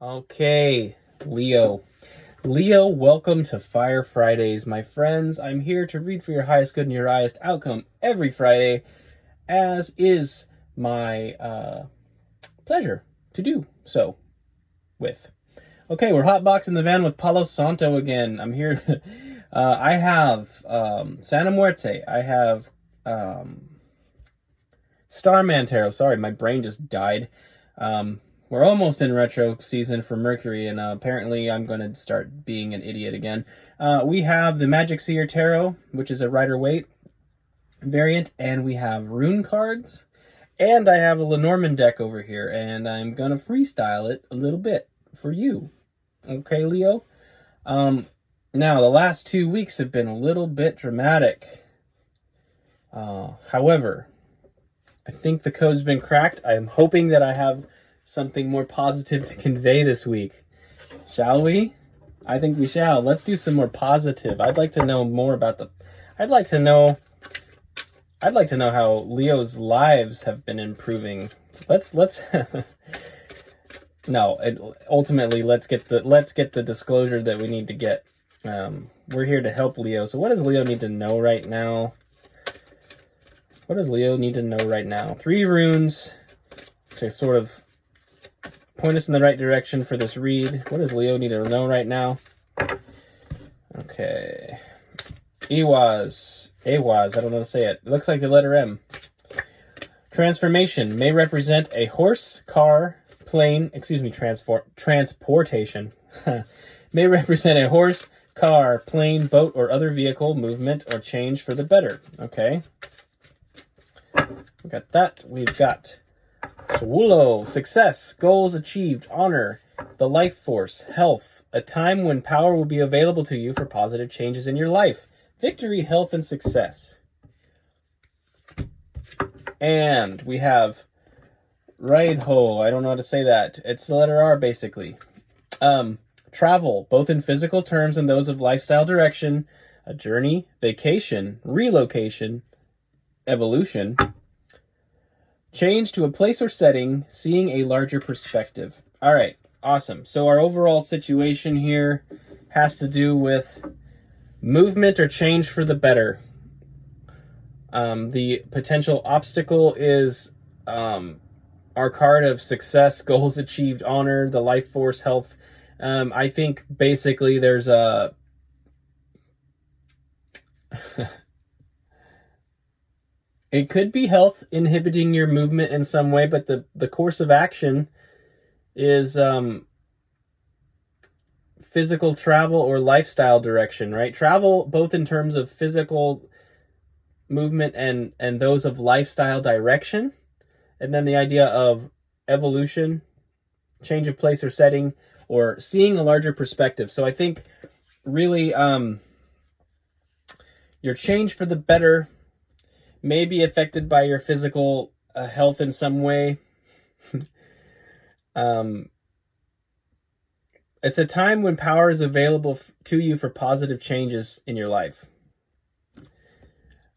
Okay, Leo. Leo, welcome to Fire Fridays, my friends. I'm here to read for your highest good and your highest outcome every Friday, as is my pleasure to do so with. Okay, we're hotboxing the van with Palo Santo again. I'm here. I have Santa Muerte. I have Starman Tarot. Sorry, my brain just died. We're almost in retro season for Mercury, and apparently I'm going to start being an idiot again. We have the Magic Seer Tarot, which is a Rider-Waite variant, and we have rune cards, and I have a Lenormand deck over here, and I'm going to freestyle it a little bit for you. Okay, Leo? Now, the last 2 weeks have been a little bit dramatic. However, I think the code's been cracked. I am hoping that I have something more positive to convey this week. Shall we? I think we shall. Let's do some more positive. I'd like to know more about I'd like to know how Leo's lives have been improving. Let's No, ultimately let's get the disclosure that we need to get. We're here to help Leo. So what does Leo need to know right now? What does Leo need to know right now? 3 runes to sort of point us in the right direction for this read. What does Leo need to know right now? Okay. Awaz, I don't know how to say it. It looks like the letter M. Transformation may represent a horse, car, plane, transportation. May represent a horse, car, plane, boat, or other vehicle, movement, or change for the better. Okay. We got that. We've got Sawulo, success, goals achieved, honor, the life force, health, a time when power will be available to you for positive changes in your life, victory, health, and success. And we have Raidho, I don't know how to say that. It's the letter R, basically. Travel, both in physical terms and those of lifestyle direction, a journey, vacation, relocation, evolution, change to a place or setting, seeing a larger perspective. All right, awesome. So our overall situation here has to do with movement or change for the better. The potential obstacle is our card of success, goals achieved, honor, the life force, health. I think basically there's a... It could be health inhibiting your movement in some way, but the course of action is physical travel or lifestyle direction, right? Travel both in terms of physical movement and those of lifestyle direction. And then the idea of evolution, change of place or setting, or seeing a larger perspective. So I think really your change for the better may be affected by your physical health in some way. It's a time when power is available to you for positive changes in your life.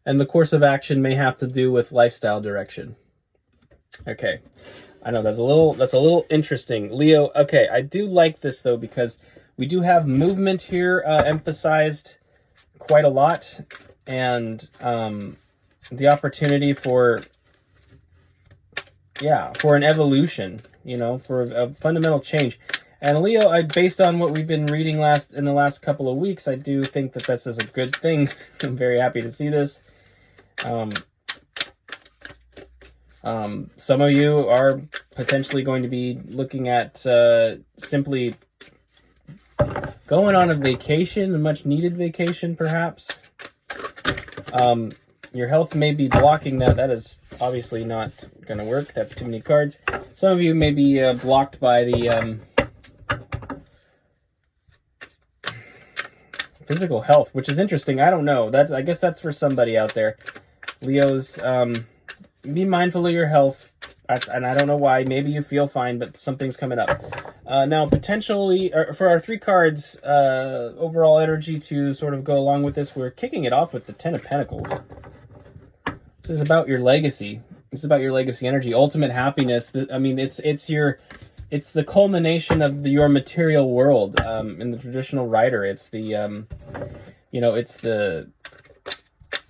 And the course of action may have to do with lifestyle direction. Okay. I know that's a little interesting. Leo, okay, I do like this though because we do have movement here emphasized quite a lot, and the opportunity for an evolution, for a fundamental change. And Leo, based on what we've been reading in the last couple of weeks, I do think that this is a good thing. I'm very happy to see this. Some of you are potentially going to be looking at simply going on a vacation, a much needed vacation, perhaps. Your health may be blocking that. That is obviously not going to work. That's too many cards. Some of you may be blocked by the physical health, which is interesting. I don't know. I guess that's for somebody out there. Leos, be mindful of your health. And I don't know why. Maybe you feel fine, but something's coming up. Now, potentially, for our 3 cards, overall energy to sort of go along with this, we're kicking it off with the Ten of Pentacles. This is about your legacy. This is about your legacy energy, ultimate happiness. I mean, it's your it's the culmination of your material world. In the traditional writer, it's the it's the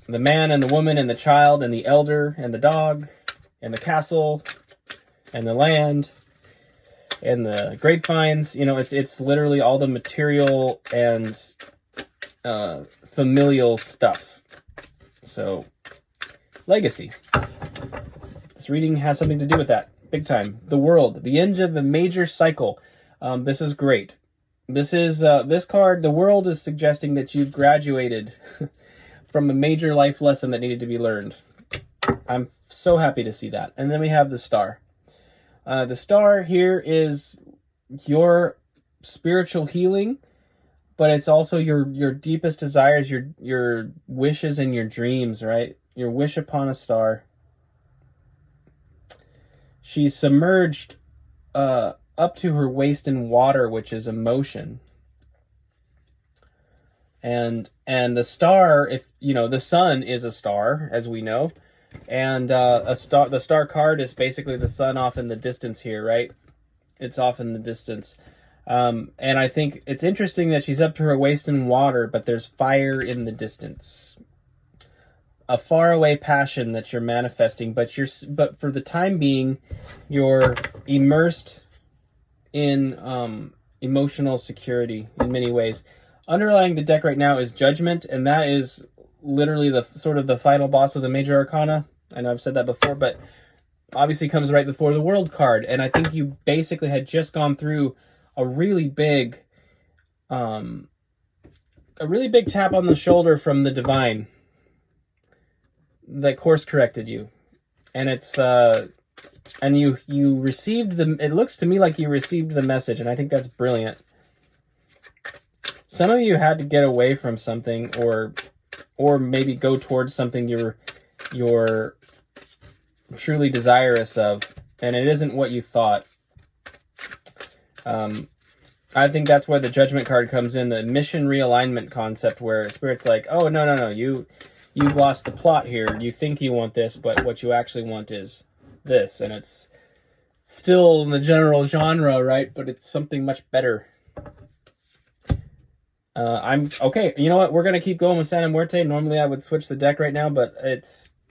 man and the woman and the child and the elder and the dog and the castle and the land and the grapevines. It's literally all the material and familial stuff. So, legacy. This reading has something to do with that, big time. The world, the end of a major cycle. This is great. This card. The world is suggesting that you've graduated from a major life lesson that needed to be learned. I'm so happy to see that. And then we have the star. The star here is your spiritual healing, but it's also your deepest desires, your wishes and your dreams, right? Your wish upon a star. She's submerged up to her waist in water, which is emotion. And the star, the sun is a star, as we know, and the star card is basically the sun off in the distance here, right? It's off in the distance. And I think it's interesting that she's up to her waist in water, but there's fire in the distance. A faraway passion that you're manifesting, but for the time being, you're immersed in emotional security in many ways. Underlying the deck right now is Judgment, and that is literally the sort of the final boss of the Major Arcana. I know I've said that before, but obviously comes right before the World card. And I think you basically had just gone through a really big tap on the shoulder from the Divine that course corrected you. And it's and you received it looks to me like you received the message, and I think that's brilliant. Some of you had to get away from something, or maybe go towards something you're truly desirous of, and it isn't what you thought. I think that's where the Judgment card comes in, the mission realignment concept, where Spirit's like, oh, no, you've lost the plot here. You think you want this, but what you actually want is this, and it's still in the general genre, right? But it's something much better. I'm okay. You know what? We're gonna keep going with Santa Muerte. Normally, I would switch the deck right now, but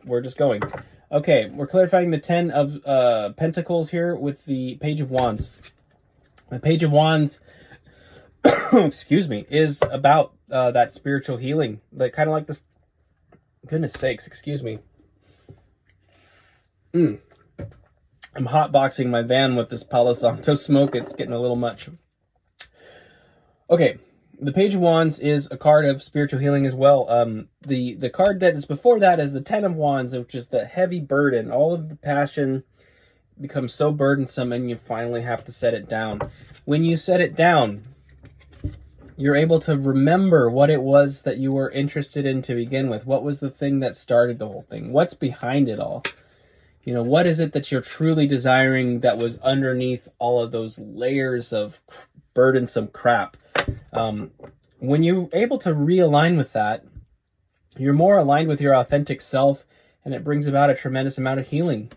we're just going. Okay, we're clarifying the 10 of Pentacles here with the Page of Wands. The Page of Wands, excuse me, is about that spiritual healing, like kind of like this. Goodness sakes, excuse me. I'm hotboxing my van with this Palo Santo smoke. It's getting a little much. Okay. The Page of Wands is a card of spiritual healing as well. The card that is before that is the 10 of Wands, which is the heavy burden. All of the passion becomes so burdensome, and you finally have to set it down. When you set it down, you're able to remember what it was that you were interested in to begin with. What was the thing that started the whole thing? What's behind it all? What is it that you're truly desiring that was underneath all of those layers of burdensome crap? When you're able to realign with that, you're more aligned with your authentic self, and it brings about a tremendous amount of healing.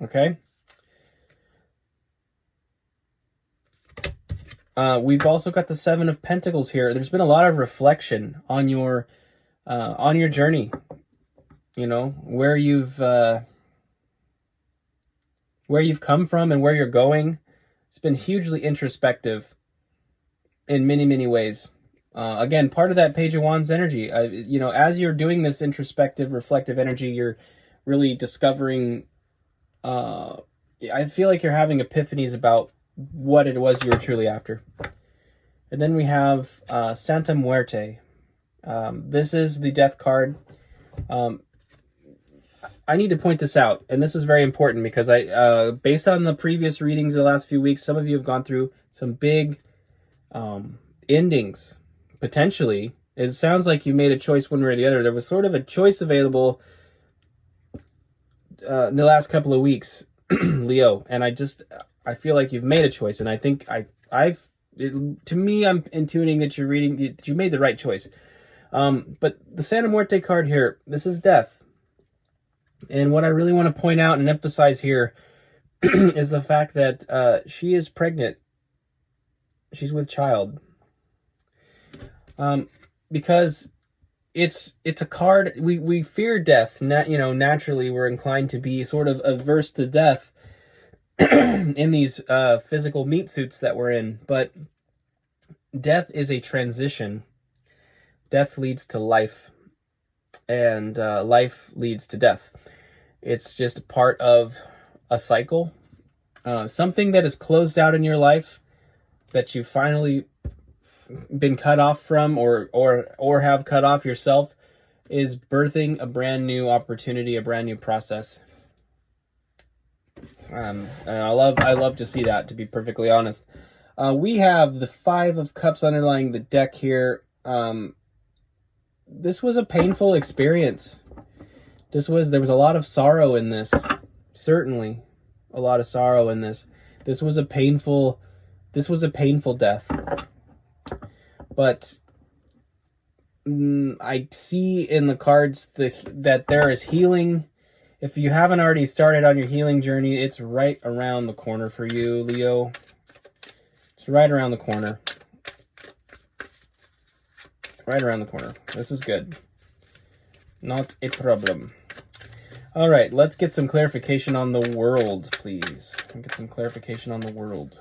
Okay? We've also got the 7 of Pentacles here. There's been a lot of reflection on your journey. Where you've come from and where you're going. It's been hugely introspective in many, many ways. Again, part of that Page of Wands energy. As you're doing this introspective, reflective energy, you're really discovering. I feel like you're having epiphanies about what it was you were truly after. And then we have Santa Muerte. This is the death card. I need to point this out, and this is very important because based on the previous readings of the last few weeks, some of you have gone through some big endings, potentially. It sounds like you made a choice one way or the other. There was sort of a choice available in the last couple of weeks, Leo, and I feel like you've made a choice, and I think to me, I'm intuiting that that you made the right choice. But the Santa Muerte card here, this is death. And what I really want to point out and emphasize here is the fact that she is pregnant. She's with child. Because it's a card, we fear death. Naturally we're inclined to be sort of averse to death in these physical meat suits that we're in, but death is a transition. Death leads to life, and life leads to death. It's just a part of a cycle. Something that is closed out in your life that you finally been cut off from, or have cut off yourself, is birthing a brand new opportunity, a brand new process. And I love to see that, to be perfectly honest. We have the 5 of Cups underlying the deck here. This was a painful experience. There was a lot of sorrow in this. Certainly a lot of sorrow in this. This was a painful death. But I see in the cards that there is healing. If you haven't already started on your healing journey, it's right around the corner for you, Leo. It's right around the corner. Right around the corner. This is good. Not a problem. All right, let's get some clarification on the world, please. Get some clarification on the world.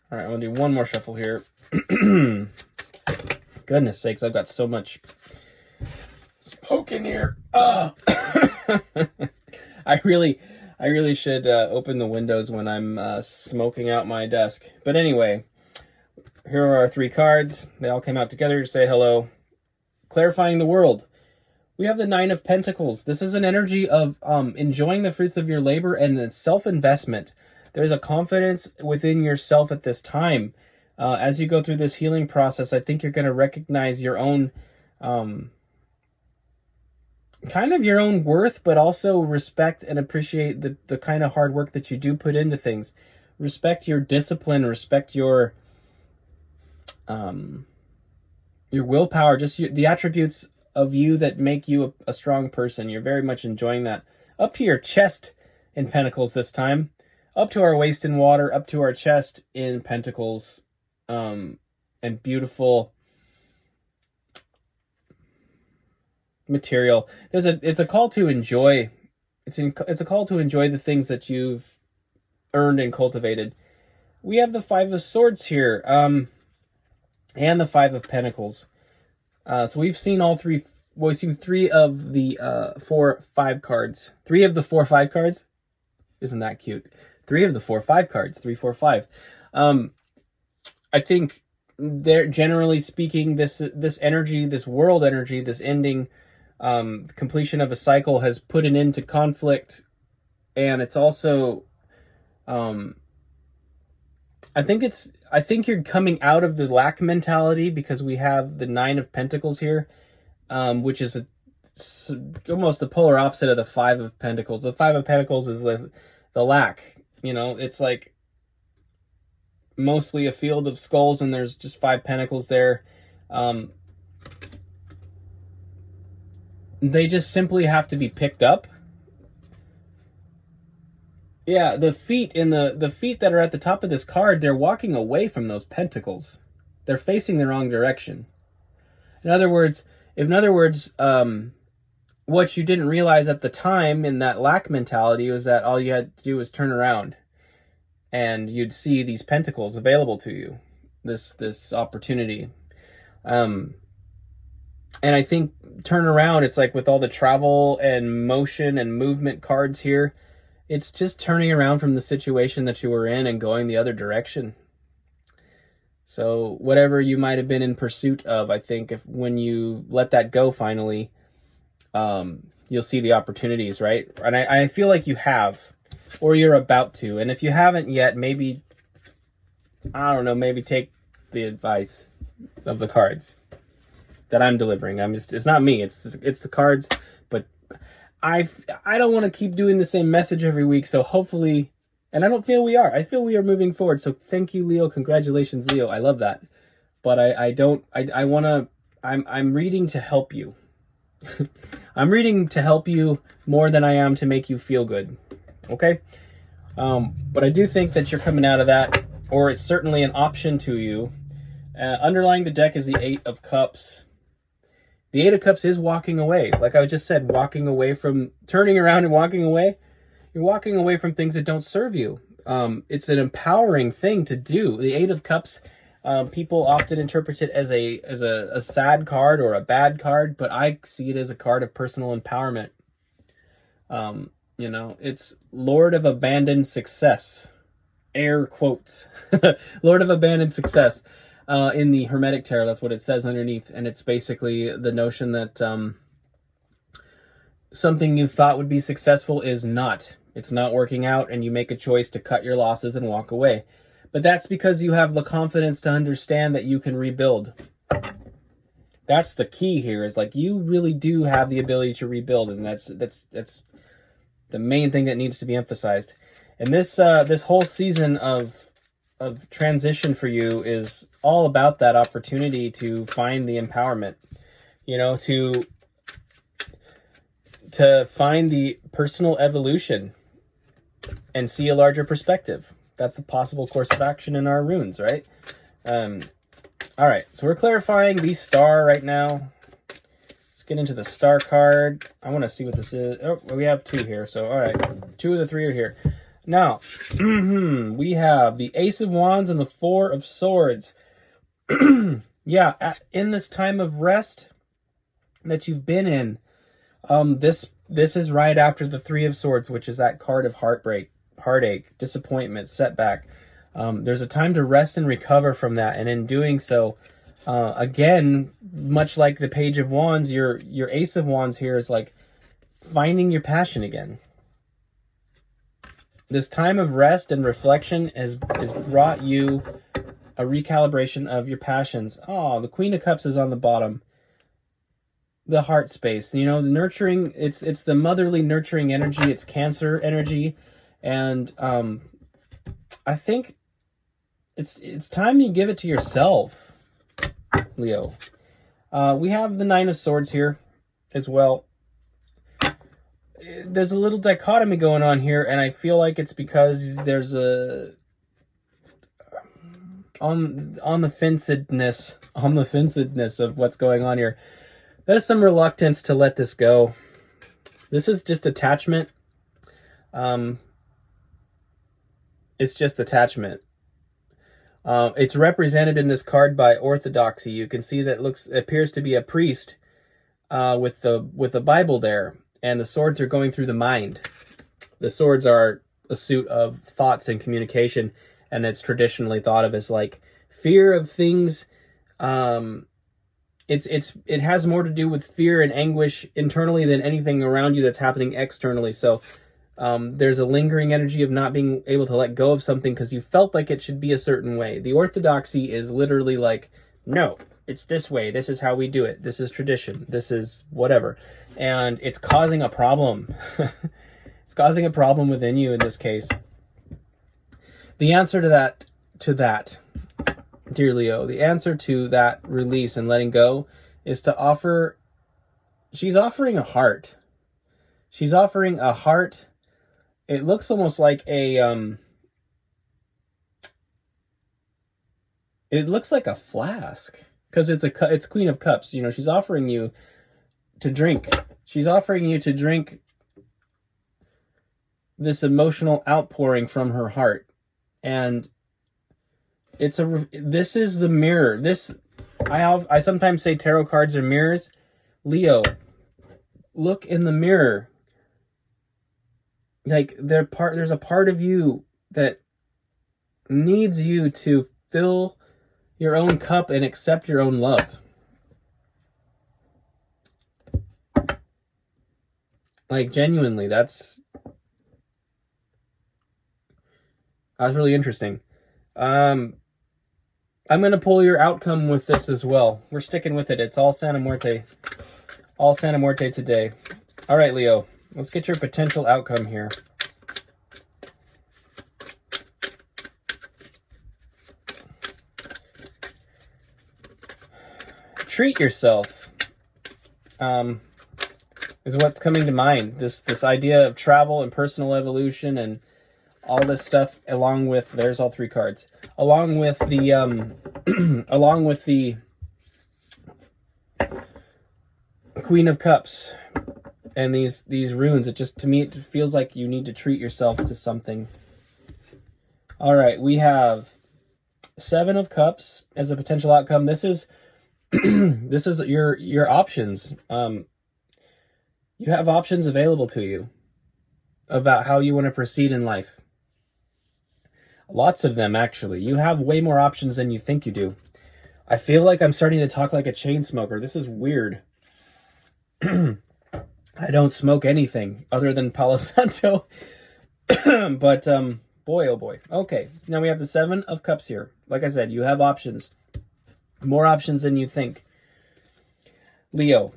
All right, I'm going to do one more shuffle here. Goodness sakes, I've got so much smoke in here. I really should open the windows when I'm smoking out my desk. But anyway, here are our 3 cards. They all came out together to say hello. Clarifying the world. We have the 9 of Pentacles. This is an energy of enjoying the fruits of your labor and self-investment. There's a confidence within yourself at this time. As you go through this healing process, I think you're going to recognize your own, kind of your own worth, but also respect and appreciate the kind of hard work that you do put into things. Respect your discipline, respect your willpower, just the attributes of you that make you a strong person. You're very much enjoying that. Up to your chest in Pentacles this time. Up to our waist in water, up to our chest in Pentacles, and beautiful material. It's a call to enjoy. It's a call to enjoy the things that you've earned and cultivated. We have the 5 of Swords here, and the 5 of Pentacles. So we've seen all 3. Well, we've seen 3 of the 4-5 cards. 3 of the 4-5 cards. Isn't that cute? 3 of the 4-5 cards. 3, 4, 5. I think they're generally speaking, this energy, this world energy, this ending, completion of a cycle has put an end to conflict, and it's also, I think you're coming out of the lack mentality, because we have the 9 of Pentacles here, which is almost the polar opposite of the 5 of Pentacles. The 5 of Pentacles is the lack. It's like mostly a field of skulls, and there's just 5 pentacles there. They just simply have to be picked up. Yeah, the feet that are at the top of this card, they're walking away from those pentacles. They're facing the wrong direction. In other words, what you didn't realize at the time in that lack mentality was that all you had to do was turn around, and you'd see these pentacles available to you, this opportunity. And I think turn around, it's like with all the travel and motion and movement cards here, it's just turning around from the situation that you were in and going the other direction. So whatever you might have been in pursuit of, I think when you let that go finally, you'll see the opportunities, right? And I feel like you have, or you're about to. And if you haven't yet, maybe, I don't know, maybe take the advice of the cards that I'm delivering. It's not me, it's the cards, but I don't want to keep doing the same message every week. So hopefully, and I don't feel we are. I feel we are moving forward. So thank you, Leo. Congratulations, Leo. I love that. but I want to, I'm reading to help you. I'm reading to help you more than I am to make you feel good. Okay? But I do think that you're coming out of that, or it's certainly an option to you. Underlying the deck is the Eight of Cups. The Eight of Cups is walking away. Like I just said, walking away from, turning around and walking away. You're walking away from things that don't serve you. It's an empowering thing to do. The Eight of Cups, people often interpret it as a sad card or a bad card, but I see it as a card of personal empowerment. It's Lord of Abandoned Success. Air quotes. Lord of Abandoned Success. In the Hermetic Tarot, that's what it says underneath. And it's basically the notion that something you thought would be successful is not. It's not working out, and you make a choice to cut your losses and walk away. But that's because you have the confidence to understand that you can rebuild. That's the key here, is like you really do have the ability to rebuild, and that's the main thing that needs to be emphasized. And this whole season of transition for you is all about that opportunity to find the empowerment, to find the personal evolution and see a larger perspective. That's the possible course of action in our runes, right? All right, so we're clarifying the star right now. Let's get into the star card. I want to see what this is. Oh, we have two here, so all right. 2 of the 3 are here. Now, we have the Ace of Wands and the 4 of Swords. Yeah, in this time of rest that you've been in, this is right after the 3 of Swords, which is that card of heartbreak, heartache, disappointment, setback. There's a time to rest and recover from that, and in doing so, again, much like the Page of Wands, your Ace of Wands here is like finding your passion again. This time of rest and reflection has brought you a recalibration of your passions. Oh, the Queen of Cups is on the bottom. The heart space, the nurturing, it's the motherly nurturing energy, it's Cancer energy. And I think it's time you give it to yourself, Leo. We have the 9 of Swords here as well. There's a little dichotomy going on here, and I feel like it's because there's a on the fencidness of what's going on here. There's some reluctance to let this go. This is just attachment. It's just attachment. It's represented in this card by orthodoxy. You can see that appears to be a priest with the Bible there. And the swords are going through the mind. The swords are a suit of thoughts and communication, and it's traditionally thought of as like fear of things. It has more to do with fear and anguish internally than anything around you that's happening externally. So there's a lingering energy of not being able to let go of something because you felt like it should be a certain way. The orthodoxy is literally like, no, it's this way. This is how we do it. This is tradition. This is whatever. And it's causing a problem. It's causing a problem within you in this case. The answer to that, dear Leo, the answer to that release and letting go is to offer, she's offering a heart. She's offering a heart. It looks almost like it looks like a flask because it's Queen of Cups. She's offering you to drink. She's offering you to drink this emotional outpouring from her heart. And this is the mirror. I sometimes say tarot cards are mirrors. Leo, look in the mirror. Like there's a part of you that needs you to fill your own cup and accept your own love. Like genuinely, that's really interesting. I'm going to pull your outcome with this as well. We're sticking with it. It's all Santa Muerte. All Santa Muerte today. All right, Leo. Let's get your potential outcome here. treat yourself is what's coming to mind. This idea of travel and personal evolution and all this stuff, along with, there's all three cards, along with the along with the Queen of Cups and these runes. It just, to me, it feels like you need to treat yourself to something. All right, we have Seven of Cups as a potential outcome. This is this is your options. You have options available to you about how you want to proceed in life. Lots of them, actually. You have way more options than you think you do. I feel like I'm starting to talk like a chain smoker. This is weird. I don't smoke anything other than Palo Santo. But, boy, oh boy. Okay, now we have the Seven of Cups here. Like I said, you have options. More options than you think. Leo,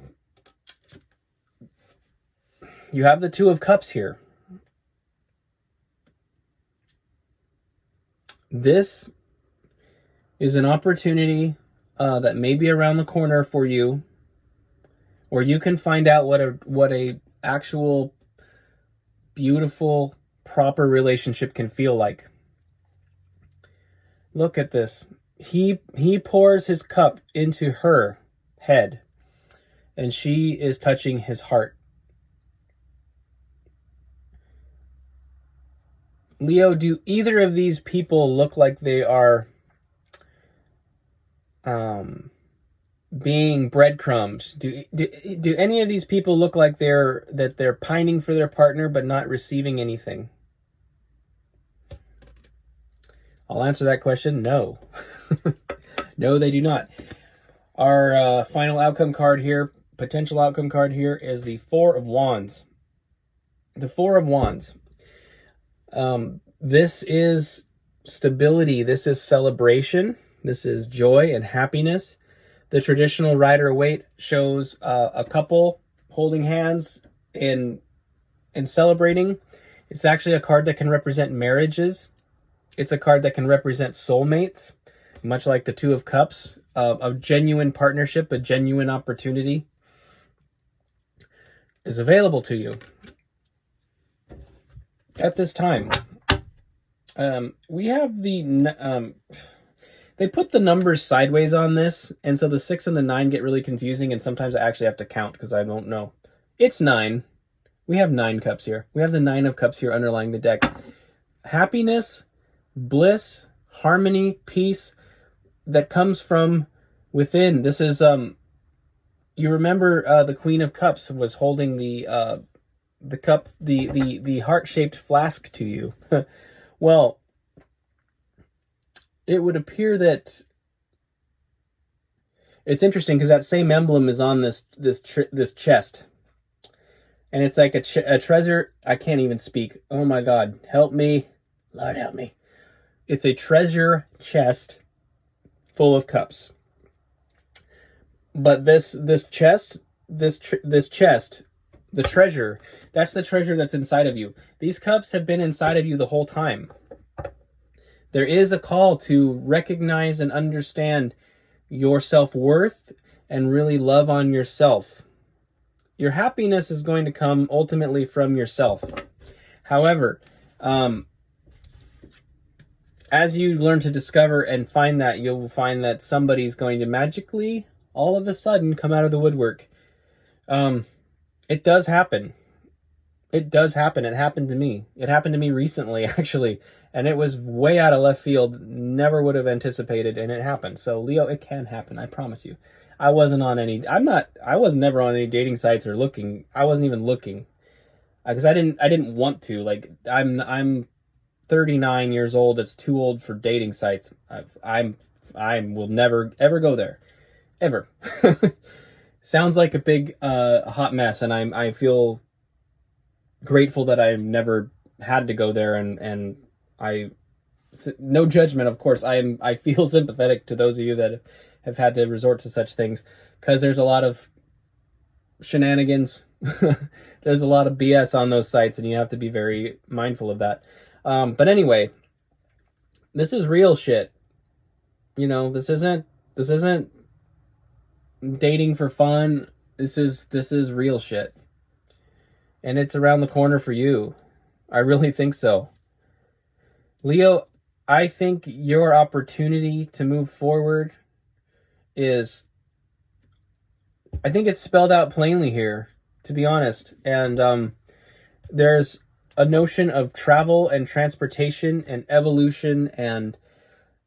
you have the Two of Cups here. This is an opportunity that may be around the corner for you, where you can find out what a actual beautiful, proper relationship can feel like. Look at this. He pours his cup into her head, and she is touching his heart. Leo, do either of these people look like they are being breadcrumbed? Do any of these people look like they're pining for their partner but not receiving anything? I'll answer that question, no. No, they do not. Our final outcome card here, potential outcome card here, is the Four of Wands. The Four of Wands. This is stability. This is celebration. This is joy and happiness. The traditional Rider-Waite shows a couple holding hands and celebrating. It's actually a card that can represent marriages. It's a card that can represent soulmates, much like the Two of Cups, a genuine partnership, a genuine opportunity is available to you at this time. We have the they put the numbers sideways on this, and so the 6 and the 9 get really confusing, and sometimes I actually have to count because I don't know. It's 9. We have 9 cups here. We have the 9 of Cups here underlying the deck. Happiness, bliss, harmony, peace that comes from within. This is you remember the Queen of Cups was holding the cup, the heart-shaped flask to you. Well, it would appear that it's interesting because that same emblem is on this chest, and it's like a treasure. I can't even speak. Oh my God, help me, Lord, help me! It's a treasure chest full of cups. But this chest, the treasure, that's the treasure that's inside of you. These cups have been inside of you the whole time. There is a call to recognize and understand your self-worth and really love on yourself. Your happiness is going to come ultimately from yourself. However, as you learn to discover and find that, you'll find that somebody's going to magically, all of a sudden, come out of the woodwork. It does happen. It does happen. It happened to me. It happened to me recently, actually. And it was way out of left field. Never would have anticipated, and it happened. So, Leo, it can happen. I promise you. I was never on any dating sites or looking. I wasn't even looking. Because I didn't want to. Like, I'm 39 years old. It's too old for dating sites. I will never, ever go there. Ever. Sounds like a big hot mess, and I feel grateful that I never had to go there, and I, no judgment, of course. I feel sympathetic to those of you that have had to resort to such things, because there's a lot of shenanigans. There's a lot of BS on those sites, and you have to be very mindful of that. But anyway, this is real shit. You know, this isn't dating for fun. This is real shit. And it's around the corner for you. I really think so. Leo, I think your opportunity to move forward is, I think it's spelled out plainly here, to be honest. And there's a notion of travel and transportation and evolution and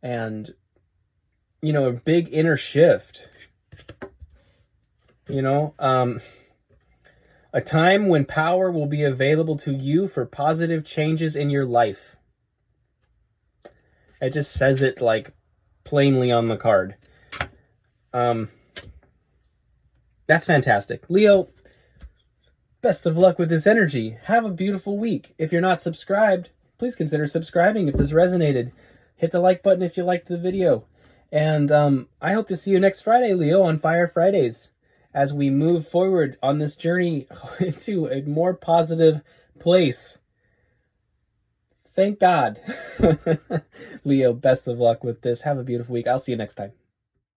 a big inner shift. A time when power will be available to you for positive changes in your life. It just says it like plainly on the card. That's fantastic. Leo, best of luck with this energy. Have a beautiful week. If you're not subscribed, please consider subscribing if this resonated. Hit the like button if you liked the video. And I hope to see you next Friday, Leo, on Fire Fridays, as we move forward on this journey into a more positive place. Thank God. Leo, best of luck with this. Have a beautiful week. I'll see you next time.